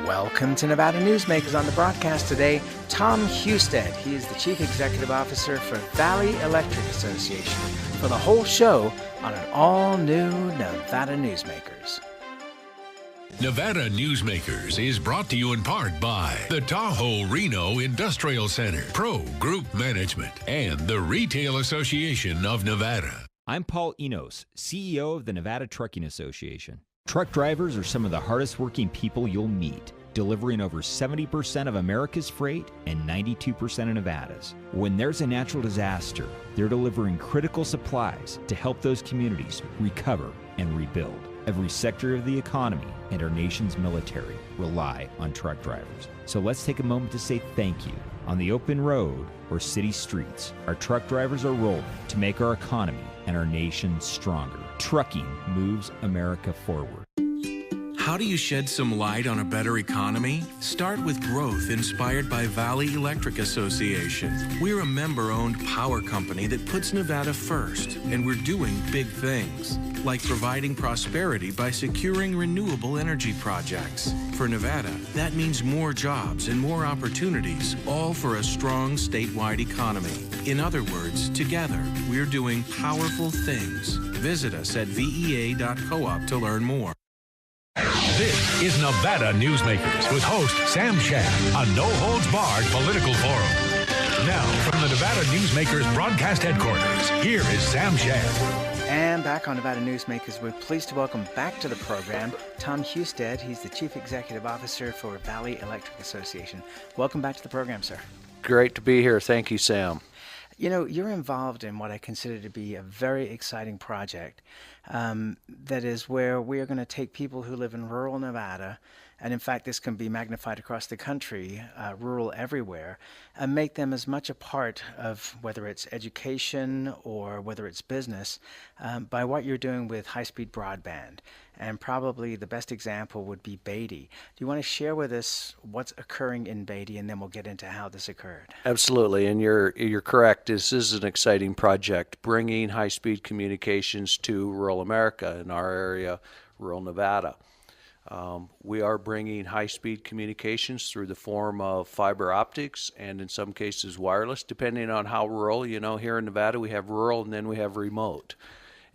Welcome to Nevada NewsMakers. On the broadcast today, Tom Husted. He is the Chief Executive Officer for Valley Electric Association, for the whole show on an all-new Nevada NewsMakers. Nevada NewsMakers is brought to you in part by the Tahoe Reno Industrial Center, Pro Group Management, and the Retail Association of Nevada. I'm Paul Enos, CEO of the Nevada Trucking Association. Truck drivers are some of the hardest working people you'll meet, delivering over 70% of America's freight and 92% of Nevada's. When there's a natural disaster, they're delivering critical supplies to help those communities recover and rebuild. Every sector of the economy and our nation's military rely on truck drivers. So let's take a moment to say thank you. On the open road or city streets, our truck drivers are rolling to make our economy and our nation stronger. Trucking moves America forward. How do you shed some light on a better economy? Start with growth inspired by Valley Electric Association. We're a member-owned power company that puts Nevada first, and we're doing big things, like providing prosperity by securing renewable energy projects. For Nevada, that means more jobs and more opportunities, all for a strong statewide economy. In other words, together, we're doing powerful things. Visit us at vea.coop to learn more. This is Nevada NewsMakers with host Sam Shad, a no-holds-barred political forum. Now, from the Nevada NewsMakers broadcast headquarters, here is Sam Shad. And back on Nevada NewsMakers, we're pleased to welcome back to the program Tom Husted. He's the Chief Executive Officer for Valley Electric Association. Welcome back to the program, sir. Great to be here. Thank you, Sam. You know, you're involved in what I consider to be a very exciting project. That is where we are going to take people who live in rural Nevada, and in fact this can be magnified across the country, rural everywhere, and make them as much a part of whether it's education or whether it's business by what you're doing with high-speed broadband. And probably the best example would be Beatty. Do you want to share with us what's occurring in Beatty, and then we'll get into how this occurred? Absolutely, and you're correct. This is an exciting project, bringing high-speed communications to rural America, in our area, rural Nevada. We are bringing high-speed communications through the form of fiber optics and in some cases wireless, depending on how rural. You know, here in Nevada we have rural and then we have remote.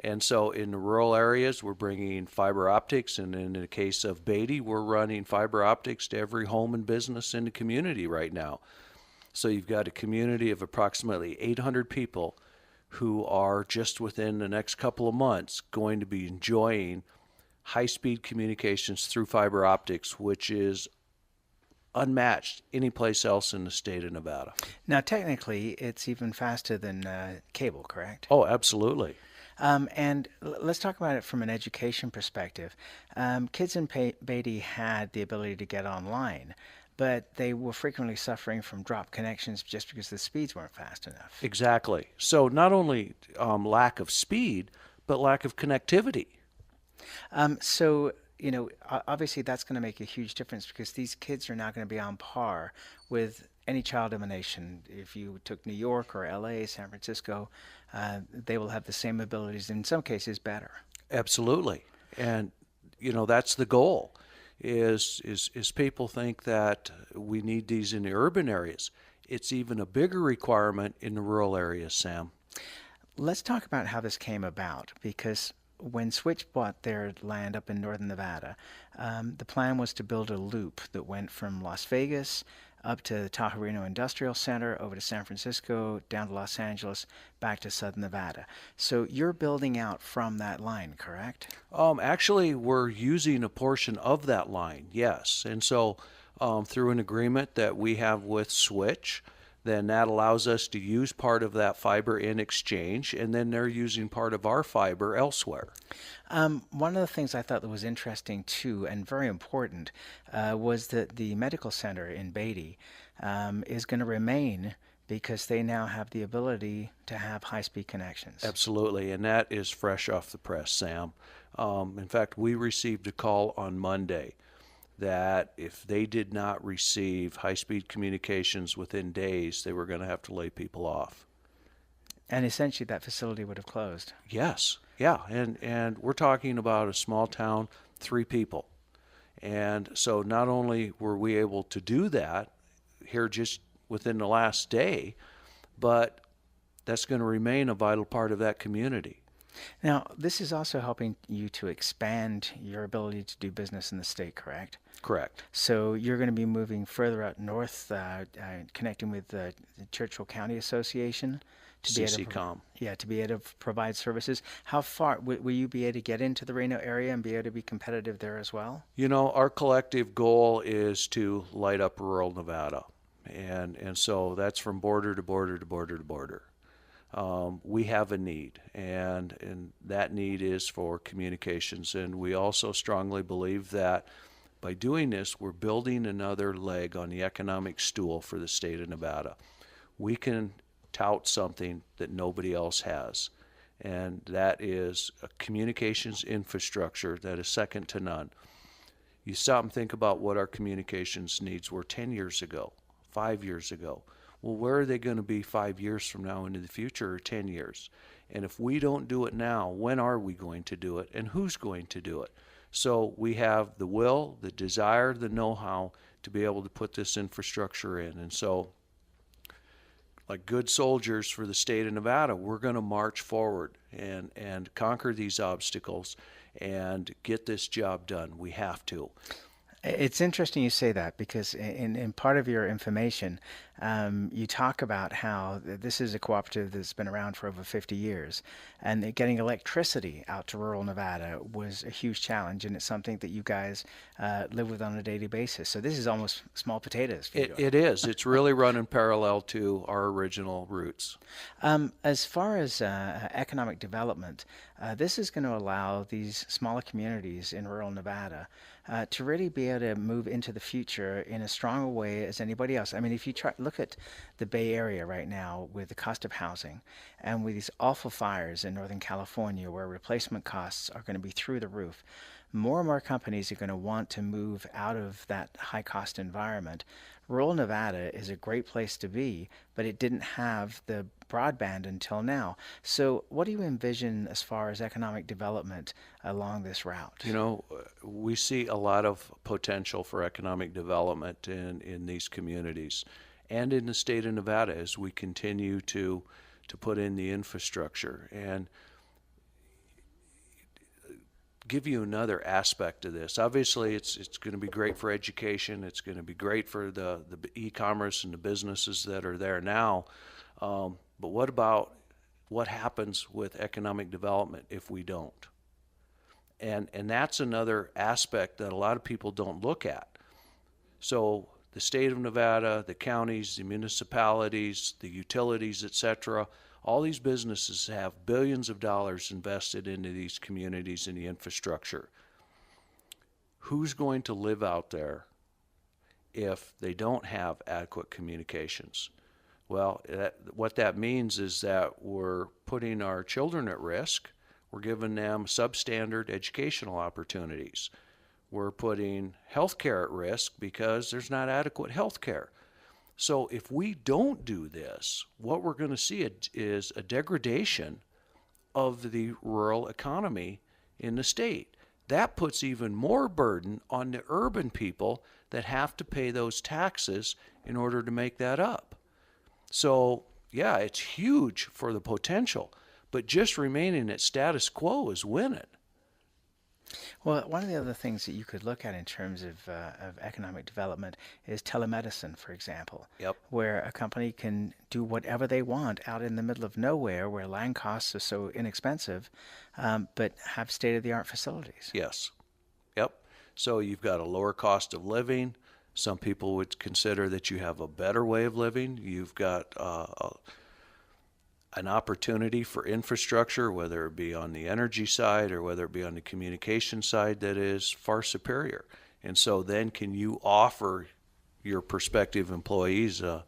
And so in the rural areas, we're bringing fiber optics, and in the case of Beatty, we're running fiber optics to every home and business in the community right now. So you've got a community of approximately 800 people who are just within the next couple of months going to be enjoying high-speed communications through fiber optics, which is unmatched anyplace else in the state of Nevada. Now, technically, it's even faster than cable, correct? Oh, absolutely. And let's talk about it from an education perspective. Kids in Beatty had the ability to get online, but they were frequently suffering from dropped connections just because the speeds weren't fast enough. Exactly. So not only lack of speed, but lack of connectivity. So, you know, obviously that's going to make a huge difference because these kids are now going to be on par with any child in the nation. If you took New York or LA, San Francisco, they will have the same abilities, in some cases better. Absolutely. And, you know, that's the goal, is people think that we need these in the urban areas. It's even a bigger requirement in the rural areas, Sam. Let's talk about how this came about, because when Switch bought their land up in northern Nevada, the plan was to build a loop that went from Las Vegas up to the Tahoe Reno Industrial Center, over to San Francisco, down to Los Angeles, back to southern Nevada. So you're building out from that line, correct? Actually, we're using a portion of that line, yes. And so through an agreement that we have with Switch, then that allows us to use part of that fiber in exchange, and then they're using part of our fiber elsewhere. One of the things I thought that was interesting too, and very important, was that the medical center in Beatty is going to remain because they now have the ability to have high-speed connections. Absolutely, and that is fresh off the press, Sam. In fact, we received a call on Monday that if they did not receive high-speed communications within days, they were going to have to lay people off. And essentially that facility would have closed. Yes, yeah, and we're talking about a small town, 3 people. And so not only were we able to do that here just within the last day, but that's going to remain a vital part of that community. Now, this is also helping you to expand your ability to do business in the state, correct? Correct. So you're going to be moving further out north, connecting with the Churchill County Association to be able to, CCCOM. to be able to provide services. How far will you be able to get into the Reno area and be able to be competitive there as well? You know, our collective goal is to light up rural Nevada, and so that's from border to border to border to border. We have a need, and that need is for communications. And we also strongly believe that by doing this, we're building another leg on the economic stool for the state of Nevada. We can tout something that nobody else has, and that is a communications infrastructure that is second to none. You stop and think about what our communications needs were 10 years ago, 5 years ago. Well, where are they going to be 5 years from now into the future, or 10 years? And if we don't do it now, when are we going to do it, and who's going to do it? So we have the will, the desire, the know-how to be able to put this infrastructure in. And so, like good soldiers for the state of Nevada, we're going to march forward and conquer these obstacles and get this job done. We have to. It's interesting you say that, because in part of your information, you talk about how this is a cooperative that's been around for over 50 years, and that getting electricity out to rural Nevada was a huge challenge, and it's something that you guys live with on a daily basis. So this is almost small potatoes for you. It is. It's really running parallel to our original roots. As far as economic development, this is going to allow these smaller communities in rural Nevada to really be able to move into the future in a stronger way as anybody else. I mean, if you look at the Bay Area right now with the cost of housing and with these awful fires in Northern California where replacement costs are going to be through the roof, more and more companies are going to want to move out of that high-cost environment. Rural Nevada is a great place to be, but it didn't have the broadband until now. So what do you envision as far as economic development along this route? You know, we see a lot of potential for economic development in these communities and in the state of Nevada as we continue to put in the infrastructure. And give you another aspect of this. Obviously, it's going to be great for education. It's going to be great for the e-commerce and the businesses that are there now. But what about what happens with economic development if we don't? And that's another aspect that a lot of people don't look at. So the state of Nevada, the counties, the municipalities, the utilities, etc., all these businesses have billions of dollars invested into these communities and the infrastructure. Who's going to live out there if they don't have adequate communications? Well, what that means is that we're putting our children at risk. We're giving them substandard educational opportunities. We're putting health care at risk because there's not adequate health care. So if we don't do this, what we're going to see is a degradation of the rural economy in the state. That puts even more burden on the urban people that have to pay those taxes in order to make that up. So, yeah, it's huge for the potential, but just remaining at status quo is winning. Well, one of the other things that you could look at in terms of economic development is telemedicine, for example, Yep. where a company can do whatever they want out in the middle of nowhere where land costs are so inexpensive, but have state-of-the-art facilities. Yes. Yep. So you've got a lower cost of living. Some people would consider that you have a better way of living. You've got an opportunity for infrastructure, whether it be on the energy side or whether it be on the communication side, that is far superior. And so then can you offer your prospective employees an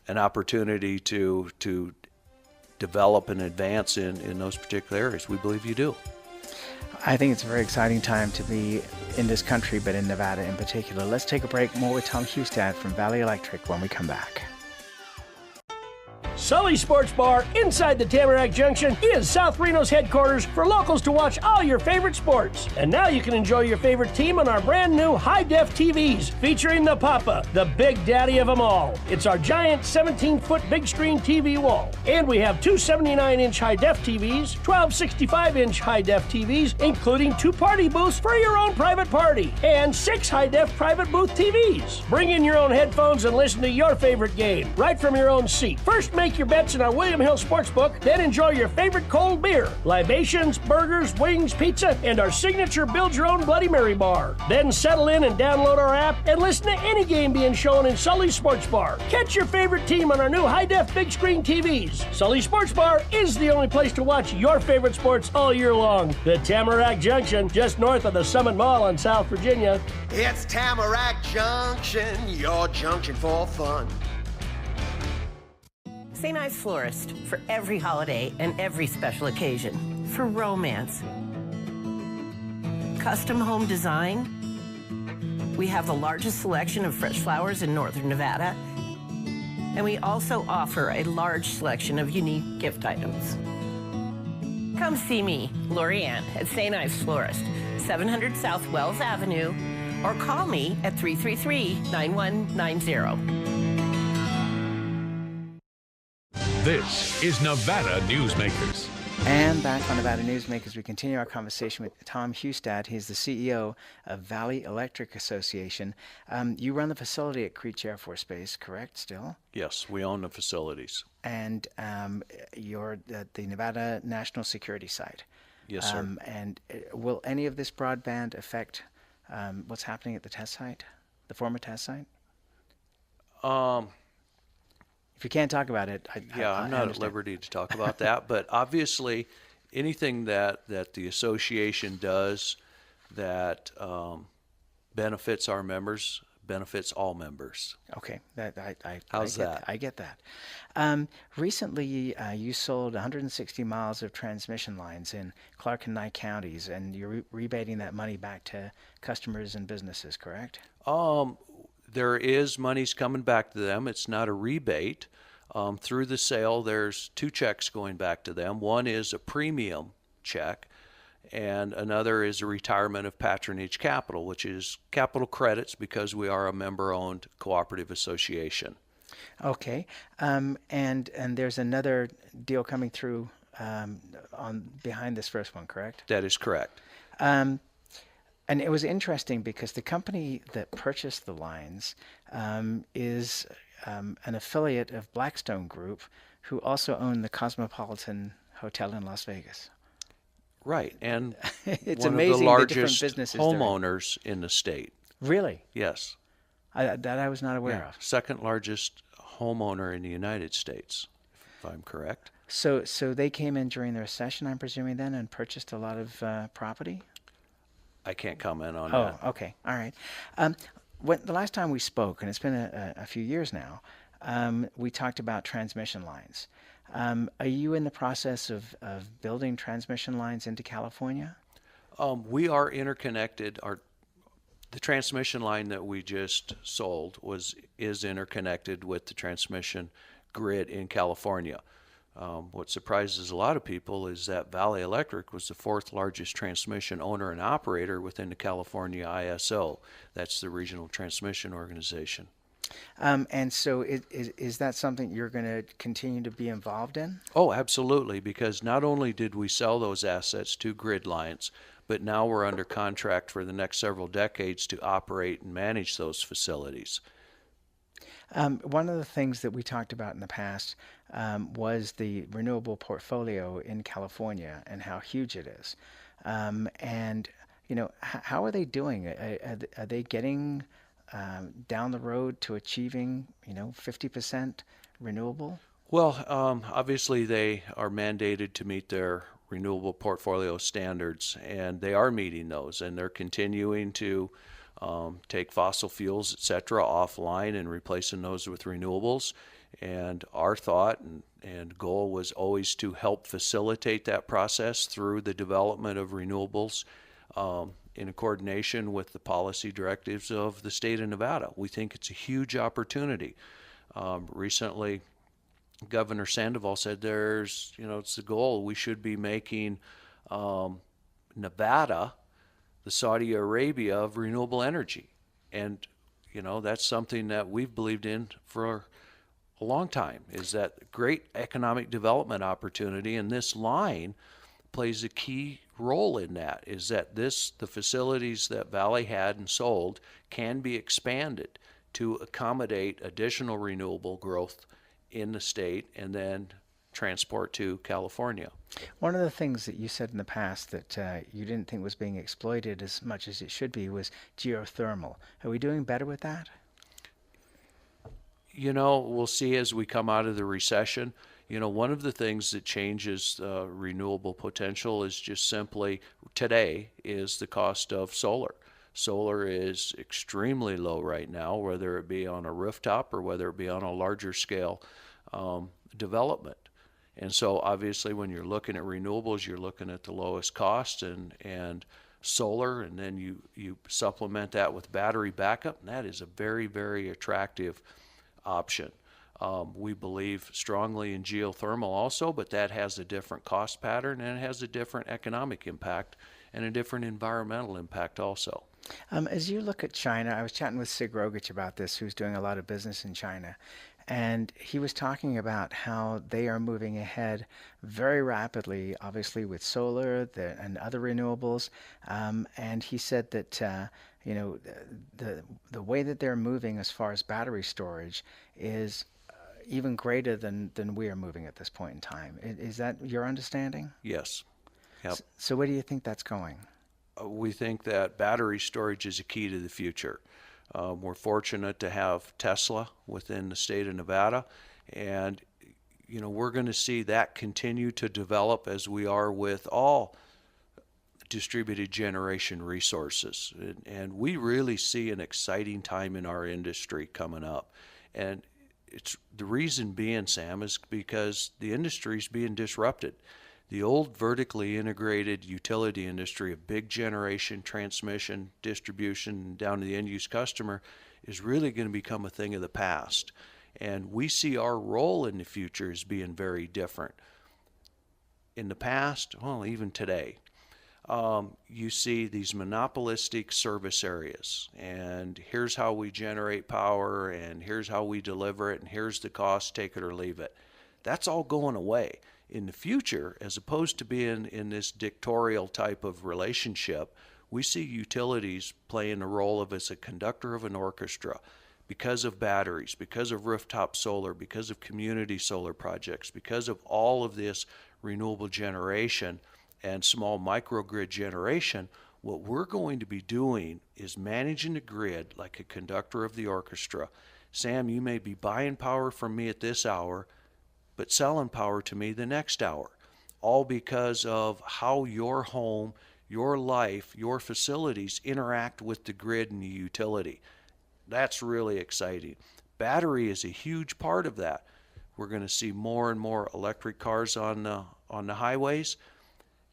opportunity to develop and advance in those particular areas? We believe you do. I think it's a very exciting time to be in this country, but in Nevada in particular. Let's take a break. More with Tom Husted from Valley Electric when we come back. Sully Sports Bar inside the Tamarack Junction is South Reno's headquarters for locals to watch all your favorite sports. And now you can enjoy your favorite team on our brand new high-def TVs featuring the Papa, the big daddy of them all. It's our giant 17-foot big screen TV wall. And we have two 79-inch high-def TVs, 12 65-inch high-def TVs, including 2 party booths for your own private party, and 6 high-def private booth TVs. Bring in your own headphones and listen to your favorite game right from your own seat. First, make your bets in our William Hill Sportsbook, then enjoy your favorite cold beer, libations, burgers, wings, pizza, and our signature build-your-own Bloody Mary bar. Then settle in and download our app and listen to any game being shown in Sully's Sports Bar. Catch your favorite team on our new high-def big screen TVs. Sully Sports Bar is the only place to watch your favorite sports all year long. The Tamarack Junction, just north of the Summit Mall in South Virginia. It's Tamarack Junction, your junction for fun. St. Ives Florist, for every holiday and every special occasion. For romance. Custom home design. We have the largest selection of fresh flowers in northern Nevada. And we also offer a large selection of unique gift items. Come see me, Lori Ann, at St. Ives Florist, 700 South Wells Avenue, or call me at 333-9190. This is Nevada NewsMakers. And back on Nevada NewsMakers, we continue our conversation with Tom Husted. He's the CEO of Valley Electric Association. You run the facility at Creech Air Force Base, correct, still? Yes, we own the facilities. And you're at the Nevada National Security Site. Yes, sir. And will any of this broadband affect what's happening at the test site, the former test site? If you can't talk about it, I'm not at liberty to talk about that. But obviously, anything that the association does that benefits our members benefits all members. Okay, How's that? I get that. Recently, you sold 160 miles of transmission lines in Clark and Nye counties, and you're rebating that money back to customers and businesses, correct? There is monies coming back to them. It's not a rebate. Through the sale, there's 2 checks going back to them. One is a premium check, and another is a retirement of patronage capital, which is capital credits because we are a member-owned cooperative association. Okay, and there's another deal coming through on behind this first one, correct? That is correct. And it was interesting because the company that purchased the lines is an affiliate of Blackstone Group, who also own the Cosmopolitan Hotel in Las Vegas. Right, and it's one amazing of the the largest different businesses homeowners in the state. Really? Yes. That I was not aware of. Second largest homeowner in the United States, if I'm correct. So they came in during the recession, I'm presuming, then, and purchased a lot of property? I can't comment on Oh, that. okay. All right. The last time we spoke, and it's been a few years now, we talked about transmission lines. Are you in the process of building transmission lines into California? We are interconnected. The transmission line that we just sold is interconnected with the transmission grid in California. What surprises a lot of people is that Valley Electric was the 4th largest transmission owner and operator within the California ISO. That's the Regional Transmission Organization. And so is that something you're going to continue to be involved in? Oh, absolutely, because not only did we sell those assets to Gridliance, but now we're under contract for the next several decades to operate and manage those facilities. One of the things that we talked about in the past was the renewable portfolio in California and how huge it is. And, how are they doing? Are they getting down the road to achieving, 50% renewable? Well, obviously they are mandated to meet their renewable portfolio standards, and they are meeting those, and they're continuing to take fossil fuels, et cetera, offline and replacing those with renewables. And our thought and goal was always to help facilitate that process through the development of renewables in coordination with the policy directives of the state of Nevada. We think it's a huge opportunity. Recently, Governor Sandoval said it's the goal. We should be making Nevada the Saudi Arabia of renewable energy. And, that's something that we've believed in for a long time, is that great economic development opportunity. And this line plays a key role in that, is that the facilities that Valley had and sold can be expanded to accommodate additional renewable growth in the state and then transport to California. One of the things that you said in the past that you didn't think was being exploited as much as it should be was geothermal. Are we doing better with that? We'll see as we come out of the recession. One of the things that changes renewable potential is just simply today is the cost of solar. Solar is extremely low right now, whether it be on a rooftop or whether it be on a larger scale development. And so obviously when you're looking at renewables, you're looking at the lowest cost and solar, and then you supplement that with battery backup, and that is a very, very attractive option. We believe strongly in geothermal also, but that has a different cost pattern and it has a different economic impact and a different environmental impact also. As you look at China, I was chatting with Sig Rogich about this, who's doing a lot of business in China. And he was talking about how they are moving ahead very rapidly, obviously with solar and other renewables. And he said that the way that they're moving as far as battery storage is even greater than we are moving at this point in time. Is that your understanding? Yes. Yep. So where do you think that's going? We think that battery storage is a key to the future. We're fortunate to have Tesla within the state of Nevada, and we're going to see that continue to develop as we are with all distributed generation resources. And we really see an exciting time in our industry coming up. And it's the reason being, Sam, is because the industry is being disrupted. The old vertically integrated utility industry of big generation, transmission, distribution, down to the end-use customer is really going to become a thing of the past. And we see our role in the future as being very different. In the past, well, even today, you see these monopolistic service areas, and here's how we generate power, and here's how we deliver it, and here's the cost, take it or leave it. That's all going away. In the future, as opposed to being in this dictatorial type of relationship, we see utilities playing the role of as a conductor of an orchestra because of batteries, because of rooftop solar, because of community solar projects, because of all of this renewable generation and small microgrid generation. What we're going to be doing is managing the grid like a conductor of the orchestra. Sam, you may be buying power from me at this hour, but selling power to me the next hour, all because of how your home, your life, your facilities interact with the grid and the utility. That's really exciting. Battery is a huge part of that. We're going to see more and more electric cars on the highways.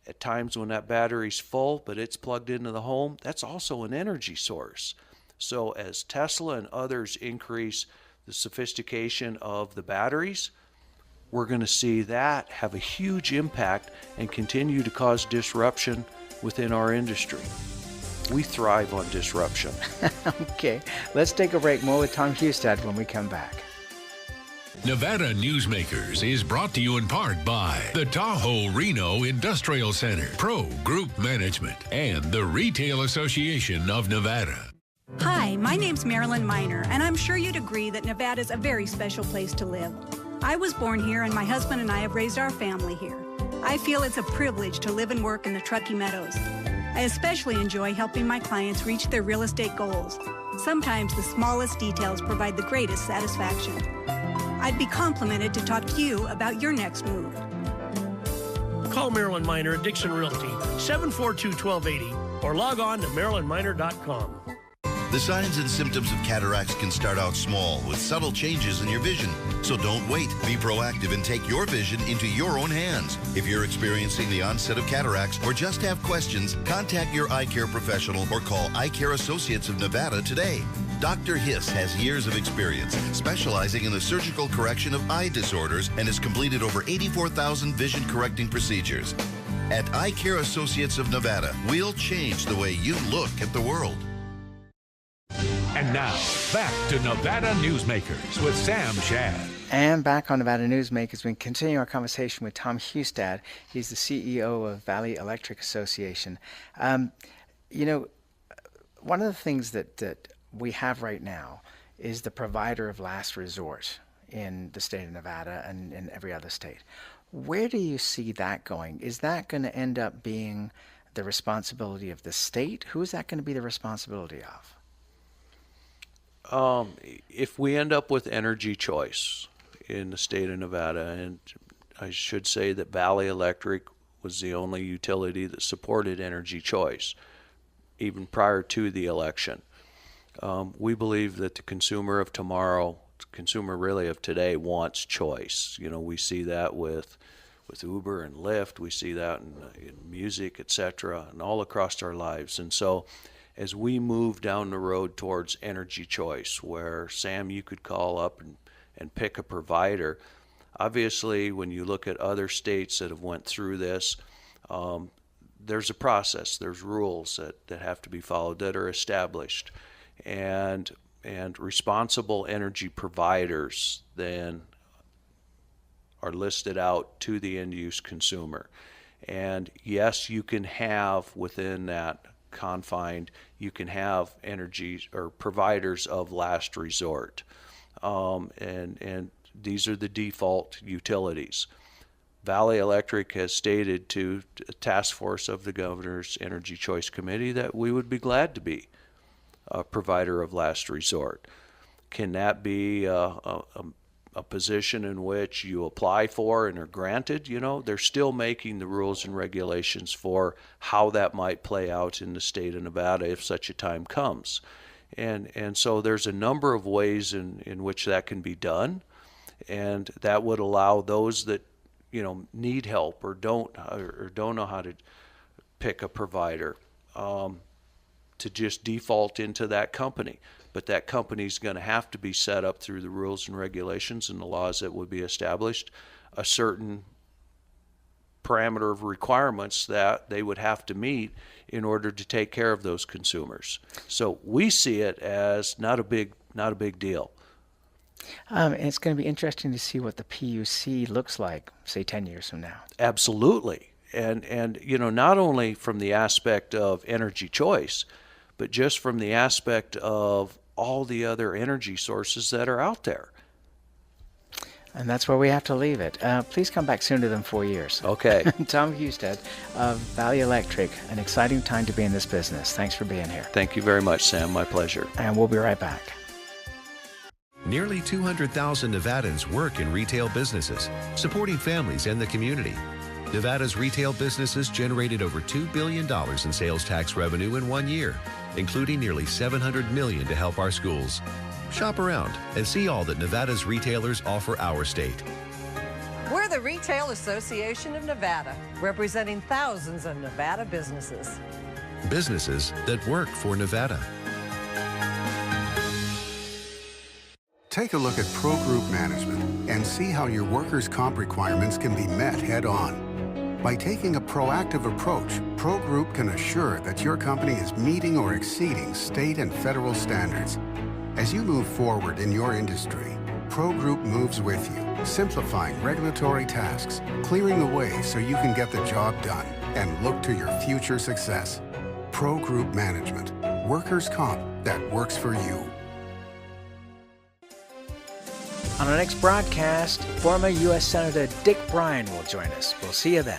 At times when that battery's full, but it's plugged into the home, that's also an energy source. So as Tesla and others increase the sophistication of the batteries, we're going to see that have a huge impact and continue to cause disruption within our industry. We thrive on disruption. Okay, let's take a break. More with Tom Husted when we come back. Nevada NewsMakers is brought to you in part by the Tahoe Reno Industrial Center, Pro Group Management, and the Retail Association of Nevada. Hi, my name's Marilyn Miner, and I'm sure you'd agree that Nevada's a very special place to live. I was born here, and my husband and I have raised our family here. I feel it's a privilege to live and work in the Truckee Meadows. I especially enjoy helping my clients reach their real estate goals. Sometimes the smallest details provide the greatest satisfaction. I'd be complimented to talk to you about your next move. Call Marilyn Miner at Dixon Realty, 742-1280, or log on to marilynminer.com. The signs and symptoms of cataracts can start out small with subtle changes in your vision. So don't wait. Be proactive and take your vision into your own hands. If you're experiencing the onset of cataracts or just have questions, contact your eye care professional or call Eye Care Associates of Nevada today. Dr. Hiss has years of experience specializing in the surgical correction of eye disorders and has completed over 84,000 vision correcting procedures. At Eye Care Associates of Nevada, we'll change the way you look at the world. And now, back to Nevada Newsmakers with Sam Shad. And back on Nevada Newsmakers, we continue our conversation with Tom Husted. He's the CEO of Valley Electric Association. You know, one of the things that we have right now is the provider of last resort in the state of Nevada and in every other state. Where do you see that going? Is that going to end up being the responsibility of the state? Who is that going to be the responsibility of? If we end up with energy choice in the state of Nevada, and I should say that Valley Electric was the only utility that supported energy choice, even prior to the election. We believe that the consumer of tomorrow, consumer really of today, wants choice. You know, we see that with Uber and Lyft, we see that in music, etc., and all across our lives. And so as we move down the road towards energy choice, where, Sam, you could call up and pick a provider, obviously when you look at other states that have went through this, there's a process, there's rules that have to be followed that are established. And responsible energy providers then are listed out to the end-use consumer. And yes, you can have within that confined, you can have energy or providers of last resort. And these are the default utilities. Valley Electric has stated to a task force of the Governor's Energy Choice Committee that we would be glad to be a provider of last resort. Can that be a position in which you apply for and are granted? You know, they're still making the rules and regulations for how that might play out in the state of Nevada if such a time comes. And so there's a number of ways in which that can be done, and that would allow those that, you know, need help or don't know how to pick a provider to just default into that company. But that company's going to have to be set up through the rules and regulations and the laws that would be established, a certain parameter of requirements that they would have to meet in order to take care of those consumers. So we see it as not a big deal. And it's going to be interesting to see what the PUC looks like, say, 10 years from now. Absolutely. And you know, not only from the aspect of energy choice, but just from the aspect of all the other energy sources that are out there. And that's where we have to leave it. Please come back sooner than 4 years. Okay. Tom Husted of Valley Electric, an exciting time to be in this business. Thanks for being here. Thank you very much, Sam. My pleasure. And we'll be right back. Nearly 200,000 Nevadans work in retail businesses, supporting families and the community. Nevada's retail businesses generated over $2 billion in sales tax revenue in 1 year, including nearly $700 million to help our schools. Shop around and see all that Nevada's retailers offer our state. We're the Retail Association of Nevada, representing thousands of Nevada businesses. Businesses that work for Nevada. Take a look at Pro Group Management and see how your workers' comp requirements can be met head-on. By taking a proactive approach, Pro Group can assure that your company is meeting or exceeding state and federal standards. As you move forward in your industry, Pro Group moves with you, simplifying regulatory tasks, clearing the way so you can get the job done and look to your future success. Pro Group Management, workers' comp that works for you. On our next broadcast, former U.S. Senator Dick Bryan will join us. We'll see you then.